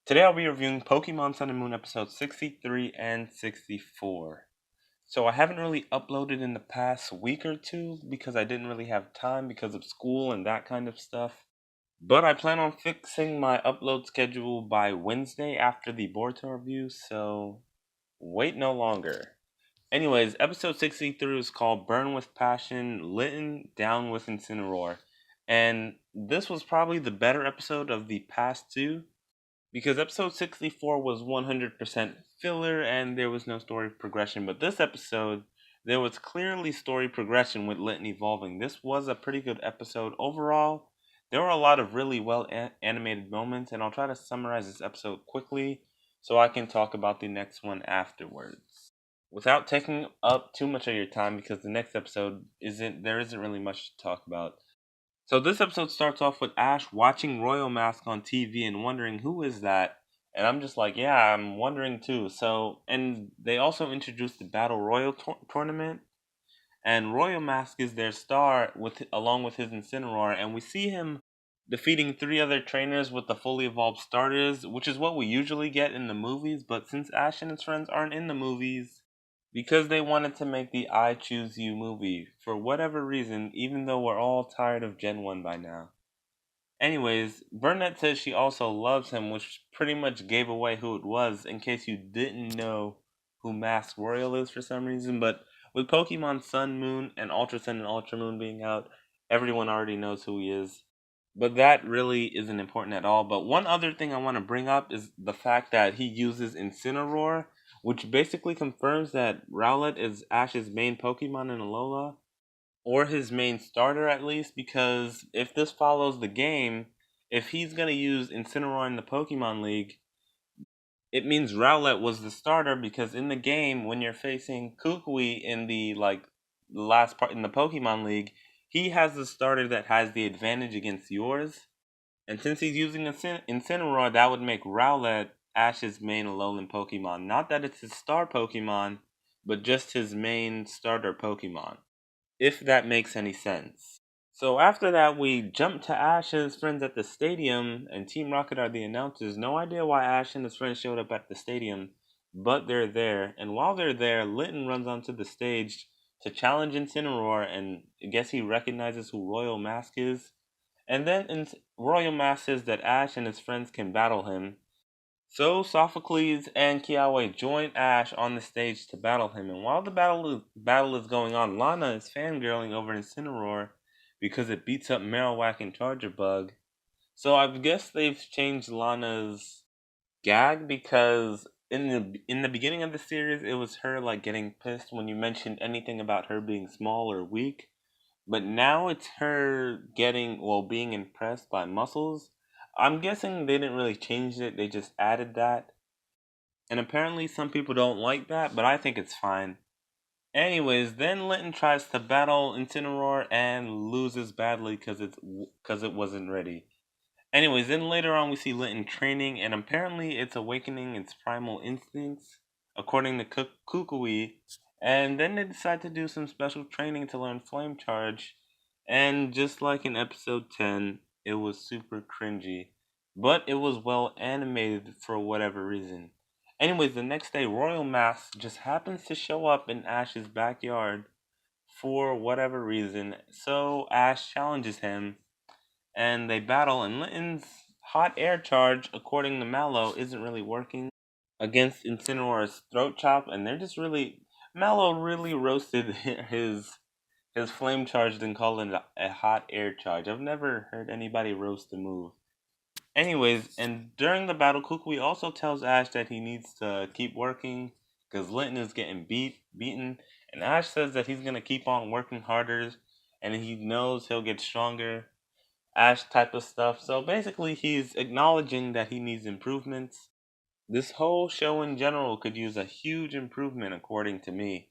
Today I'll be reviewing Pokemon Sun and Moon episodes 63 and 64. So I haven't really uploaded in the past week or two because I didn't really have time because of school and that kind of stuff. But I plan on fixing my upload schedule by Wednesday after the Boruto review, so wait no longer. Anyways, episode 63 is called Burn with Passion, Litten Down with Incineroar. And this was probably the better episode of the past two because episode 64 was 100% filler and there was no story progression. But this episode, there was clearly story progression with Litten evolving. This was a pretty good episode overall. There were a lot of really well animated moments, and I'll try to summarize this episode quickly so I can talk about the next one afterwards. Without taking up too much of your time, because the next episode isn't really much to talk about. So this episode starts off with Ash watching Royal Mask on TV and wondering who is that. And I'm just like, yeah, I'm wondering too. So, and they also introduced the Battle Royal tournament, and Royal Mask is their star with along with his Incineroar, and we see him defeating three other trainers with the fully evolved starters, which is what we usually get in the movies. But since Ash and his friends aren't in the movies, because they wanted to make the I Choose You movie for whatever reason, even though we're all tired of Gen 1 by now. Anyways, Burnett says she also loves him, which pretty much gave away who it was in case you didn't know who Mask Royal is for some reason. But with Pokemon Sun, Moon, and Ultra Sun and Ultra Moon being out, everyone already knows who he is. But that really isn't important at all. But one other thing I want to bring up is the fact that he uses Incineroar, which basically confirms that Rowlet is Ash's main Pokemon in Alola, or his main starter at least, because if this follows the game, if he's going to use Incineroar in the Pokemon League, it means Rowlet was the starter because in the game, when you're facing Kukui in the last part in the Pokemon League, he has the starter that has the advantage against yours. And since he's using Incineroar, that would make Rowlet Ash's main Alolan Pokemon. Not that it's his star Pokemon, but just his main starter Pokemon, if that makes any sense. So after that, we jump to Ash's friends at the stadium, and Team Rocket are the announcers. No idea why Ash and his friends showed up at the stadium, but they're there. And while they're there, Litten runs onto the stage to challenge Incineroar, and I guess he recognizes who Royal Mask is. And then Royal Mask says that Ash and his friends can battle him. So Sophocles and Kiawe join Ash on the stage to battle him, and while the battle is going on, Lana is fangirling over Incineroar because it beats up Marowak and Charger Bug. So I guess they've changed Lana's gag because in the beginning of the series it was her like getting pissed when you mentioned anything about her being small or weak. But now it's her being impressed by muscles. I'm guessing they didn't really change it, they just added that. And apparently some people don't like that, but I think it's fine. Anyways, then Linton tries to battle Incineroar and loses badly because it wasn't ready. Anyways, then later on we see Linton training, and apparently it's awakening its primal instincts, according to Kukui. And then they decide to do some special training to learn Flame Charge. And just like in episode 10, it was super cringy. But it was well animated for whatever reason. Anyways, the next day, Royal Mask just happens to show up in Ash's backyard for whatever reason. So Ash challenges him and they battle, and Litten's hot air charge, according to Mallow, isn't really working against Incineroar's throat chop, and they're just really Mallow really roasted his flame charge and called it a hot air charge. I've never heard anybody roast the move. Anyways, and during the battle, Kukui also tells Ash that he needs to keep working because Linton is getting beaten, and Ash says that he's gonna keep on working harder, and he knows he'll get stronger. Ash type of stuff. So basically, he's acknowledging that he needs improvements. This whole show in general could use a huge improvement, according to me.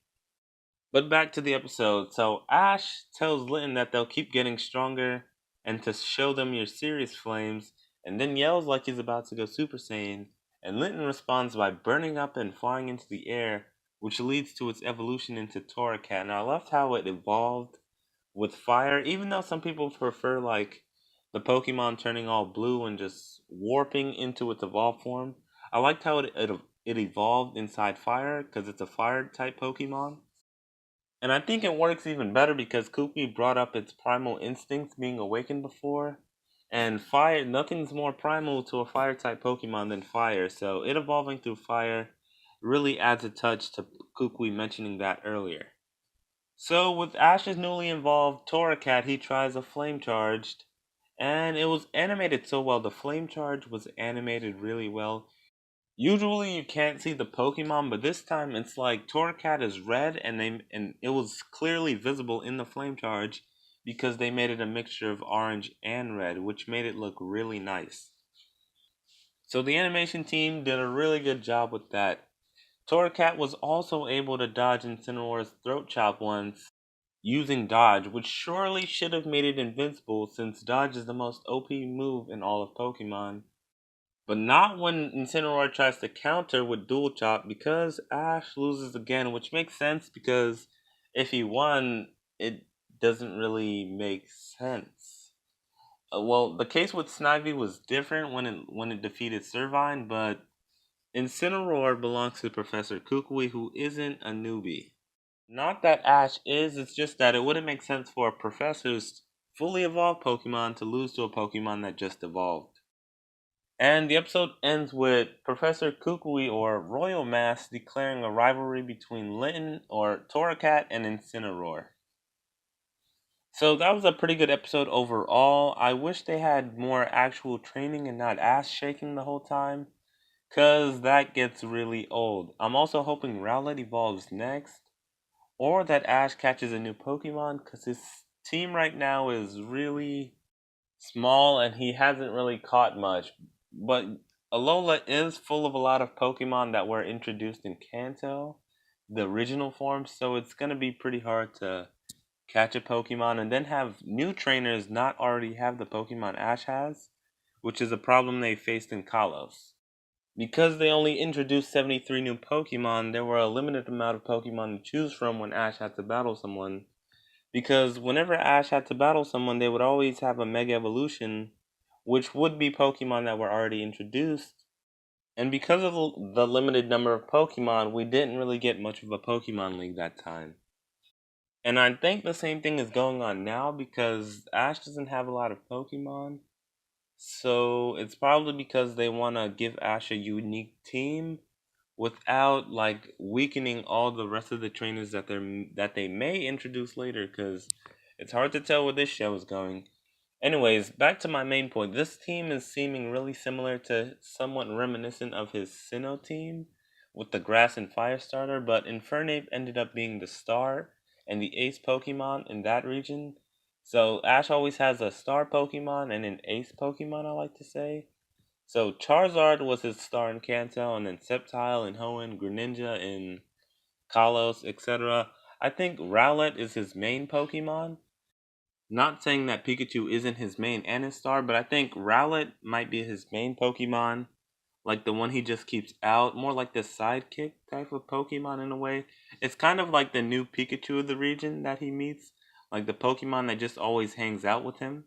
But back to the episode. So Ash tells Linton that they'll keep getting stronger and to show them your serious flames, and then yells like he's about to go Super Saiyan. And Linton responds by burning up and flying into the air, which leads to its evolution into Torracat. Now I loved how it evolved with fire, even though some people prefer like The Pokemon turning all blue and just warping into its evolved form. I liked how it evolved inside fire because it's a fire type Pokemon. And I think it works even better because Kukui brought up its primal instincts being awakened before. And fire, nothing's more primal to a fire type Pokemon than fire. So it evolving through fire really adds a touch to Kukui mentioning that earlier. So with Ash's newly involved Torracat, he tries a flame charged. And it was animated so well. The flame charge was animated really well. Usually you can't see the Pokemon, but this time it's like Torracat is red and it was clearly visible in the flame charge because they made it a mixture of orange and red, which made it look really nice. So the animation team did a really good job with that. Torracat was also able to dodge Incineroar's throat chop once using dodge, which surely should have made it invincible since dodge is the most OP move in all of Pokemon. But not when Incineroar tries to counter with Dual Chop because Ash loses again, which makes sense because if he won, it doesn't really make sense. Well, the case with Snivy was different when it defeated Servine, but Incineroar belongs to Professor Kukui, who isn't a newbie. Not that Ash is, it's just that it wouldn't make sense for a Professor's fully evolved Pokemon to lose to a Pokemon that just evolved. And the episode ends with Professor Kukui or Royal Mass declaring a rivalry between Litten or Torracat and Incineroar. So that was a pretty good episode overall. I wish they had more actual training and not ass shaking the whole time, cause that gets really old. I'm also hoping Rowlet evolves next, or that Ash catches a new Pokemon, cause his team right now is really small and he hasn't really caught much. But Alola is full of a lot of Pokemon that were introduced in Kanto, the original form, so it's gonna be pretty hard to catch a Pokemon and then have new trainers not already have the Pokemon Ash has, which is a problem they faced in Kalos. Because they only introduced 73 new Pokemon, there were a limited amount of Pokemon to choose from when Ash had to battle someone, because whenever Ash had to battle someone, they would always have a Mega Evolution, which would be Pokemon that were already introduced. And because of the limited number of Pokemon, we didn't really get much of a Pokemon League that time. And I think the same thing is going on now because Ash doesn't have a lot of Pokemon. So it's probably because they want to give Ash a unique team without like weakening all the rest of the trainers that they may introduce later because it's hard to tell where this show is going. Anyways, back to my main point. This team is seeming really similar to somewhat reminiscent of his Sinnoh team with the grass and fire starter, but Infernape ended up being the star and the ace Pokemon in that region. So Ash always has a star Pokemon and an ace Pokemon, I like to say. So Charizard was his star in Kanto, and then Sceptile in Hoenn, Greninja in Kalos, etc. I think Rowlet is his main Pokemon. Not saying that Pikachu isn't his main and his star, but I think Rowlet might be his main Pokemon, like the one he just keeps out, more like the sidekick type of Pokemon in a way. It's kind of like the new Pikachu of the region that he meets, like the Pokemon that just always hangs out with him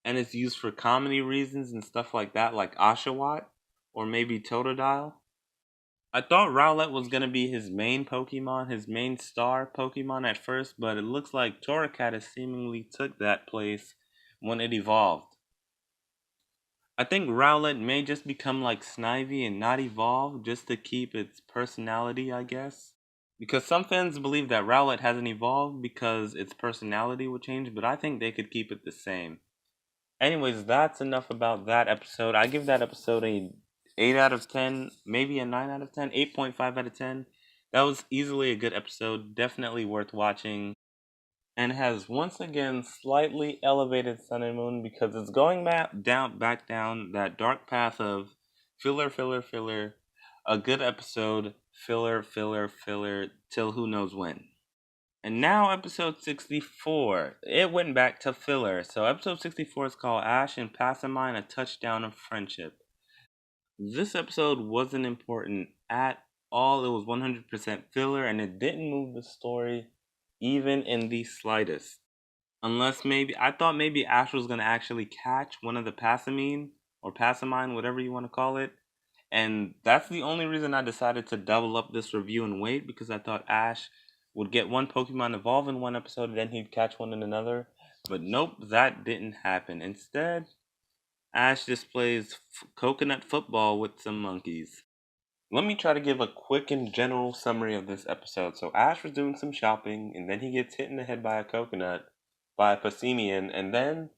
and it's used for comedy reasons and stuff like that, like Oshawott or maybe Totodile. I thought Rowlet was gonna be his main Pokemon, his main star Pokemon at first, but it looks like Torracat has seemingly took that place when it evolved. I think Rowlet may just become like Snivy and not evolve just to keep its personality, I guess. Because some fans believe that Rowlet hasn't evolved because its personality would change, but I think they could keep it the same. Anyways, that's enough about that episode. I give that episode a 8 out of 10, maybe a 9 out of 10, 8.5 out of 10. That was easily a good episode, definitely worth watching, and has once again slightly elevated Sun and Moon because it's going back down that dark path of filler, filler, filler, a good episode, filler, filler, filler, till who knows when. And now episode 64. It went back to filler. So episode 64 is called Ash and Passamine, a Touchdown of Friendship. This episode wasn't important at all. It was 100% filler and it didn't move the story even in the slightest. Unless maybe I thought maybe Ash was gonna actually catch one of the Passamine or Passamine, whatever you want to call it. And that's the only reason I decided to double up this review and wait, because I thought Ash would get one Pokemon evolve in one episode and then he'd catch one in another. But nope, that didn't happen. Instead, Ash just plays coconut football with some monkeys. Let me try to give a quick and general summary of this episode. So Ash was doing some shopping, and then he gets hit in the head by a coconut, by a Passimian, and then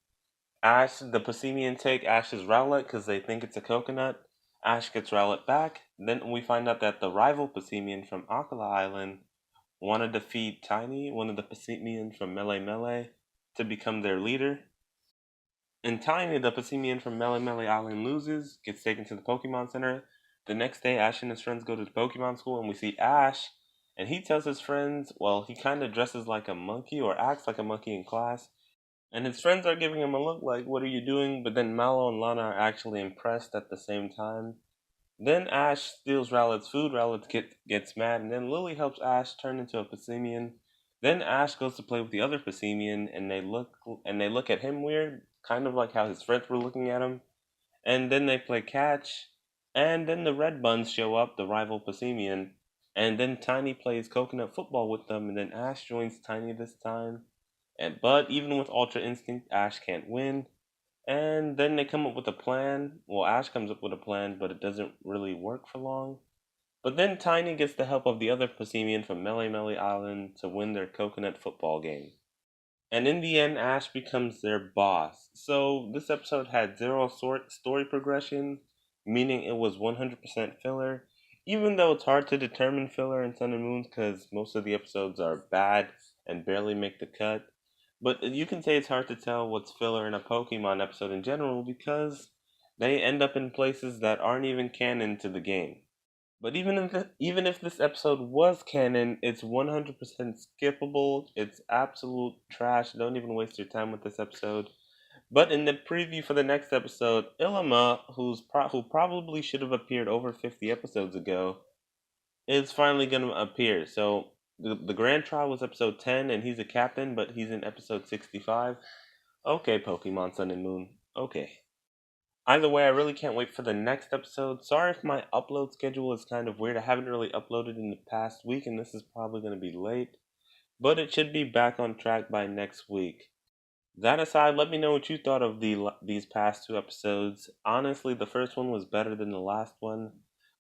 the Passimian take Ash's Rowlet because they think it's a coconut. Ash gets Rowlet back. Then we find out that the rival Passimian from Akala Island wanted to feed Tiny, one of the Passimians from Melee Melee, to become their leader. And Tiny, the Passimian from Melee Melee Island, loses, gets taken to the Pokemon Center. The next day, Ash and his friends go to the Pokemon School, and we see Ash, and he tells his friends, well, he kind of dresses like a monkey or acts like a monkey in class, and his friends are giving him a look like, what are you doing? But then Mallow and Lana are actually impressed at the same time. Then Ash steals Rowlet's food, gets mad, and then Lily helps Ash turn into a Passimian. Then Ash goes to play with the other Passimian, and they look at him weird, kind of like how his friends were looking at him. And then they play catch, and then the Red Buns show up, the rival Passimian, and then Tiny plays coconut football with them, and then Ash joins Tiny this time. But even with Ultra Instinct, Ash can't win. And then they come up with a plan. Well, Ash comes up with a plan, but it doesn't really work for long. But then Tiny gets the help of the other Passimian from Melee Melee Island to win their coconut football game. And in the end, Ash becomes their boss. So this episode had zero story progression, meaning it was 100% filler. Even though it's hard to determine filler in Sun and Moon because most of the episodes are bad and barely make the cut. But you can say it's hard to tell what's filler in a Pokemon episode in general because they end up in places that aren't even canon to the game. But even if this episode was canon, it's 100% skippable. It's absolute trash. Don't even waste your time with this episode. But in the preview for the next episode, Ilima, who probably should have appeared over 50 episodes ago, is finally going to appear. So the grand trial was episode 10, and he's a captain, but he's in episode 65. Okay, Pokemon Sun and Moon. Okay. Either way, I really can't wait for the next episode. Sorry if my upload schedule is kind of weird. I haven't really uploaded in the past week, and this is probably going to be late. But it should be back on track by next week. That aside, let me know what you thought of these past two episodes. Honestly, the first one was better than the last one,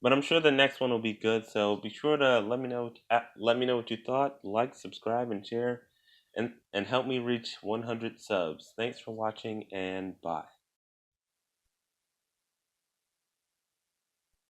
but I'm sure the next one will be good. So be sure to let me know what you thought. Like, subscribe, and share, and help me reach 100 subs. Thanks for watching, and bye.